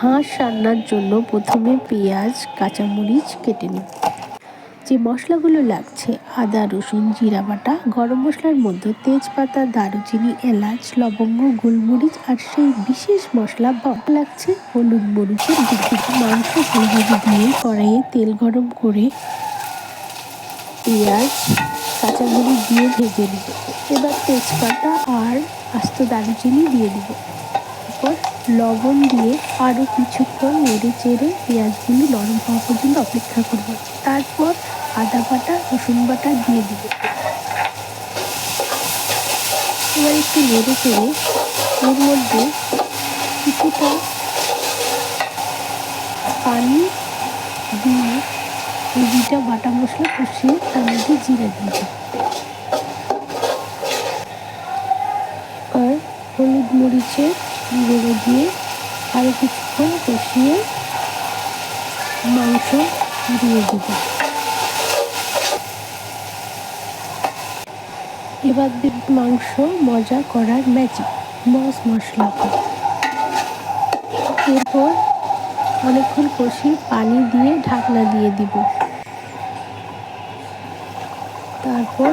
হাঁস রান্নার জন্য প্রথমে পেঁয়াজ কাঁচামরিচ কেটে নিন। যে মশলাগুলো লাগছে: আদা রসুন জিরা বাটা, গরম মশলার মধ্যে তেজপাতা দারুচিনি এলাচ লবঙ্গ গোলমরিচ আর সেই বিশেষ মশলা লাগছে হলুদ মরিচের গুঁড়ো। মাংস ভালোভাবে দিয়ে কড়াইয়ে তেল গরম করে পেঁয়াজ কাঁচামরিচ দিয়ে ভেজে নিব। এবার তেজপাতা আর আস্ত দারুচিনি দিয়ে দিব। এরপর লবণ দিয়ে আরও কিছুক্ষণ নেড়ে চেড়ে পেঁয়াজগুলি নরম হওয়া পর্যন্ত অপেক্ষা করব। তারপর আদা বাটা রসুন বাটা দিয়ে দিব। এবার একটু নেড়ে চেড়ে এর মধ্যে কিছুটা পানি দিয়ে এই দুইটা বাটা মশলা কষিয়ে তার মধ্যে জিরে দিয়ে দেব। আর হলুদ মরিচের গুঁড়ো দিয়ে আরও কিছুক্ষণ কষিয়ে মাংস দিয়ে দেব। এবার দেব মাংস মজা করার ম্যাজিক মশলা। এরপর অনেকক্ষণ কষিয়ে পানি দিয়ে ঢাকনা দিয়ে দিব। তারপর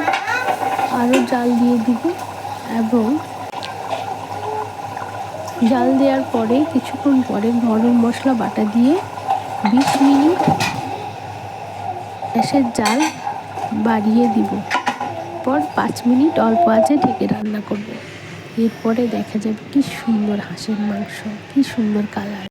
আরও জাল দিয়ে দিব এবং জাল দেওয়ার পরে কিছুক্ষণ পরে গরম মশলা বাটা দিয়ে 20 মিনিট গ্যাসের জাল বাড়িয়ে দিব। পর 5 মিনিট অল্প আঁচে ঢেকে রান্না করব। এরপরে দেখা যাবে কি সুন্দর হাঁসের মাংস, কি সুন্দর কালার।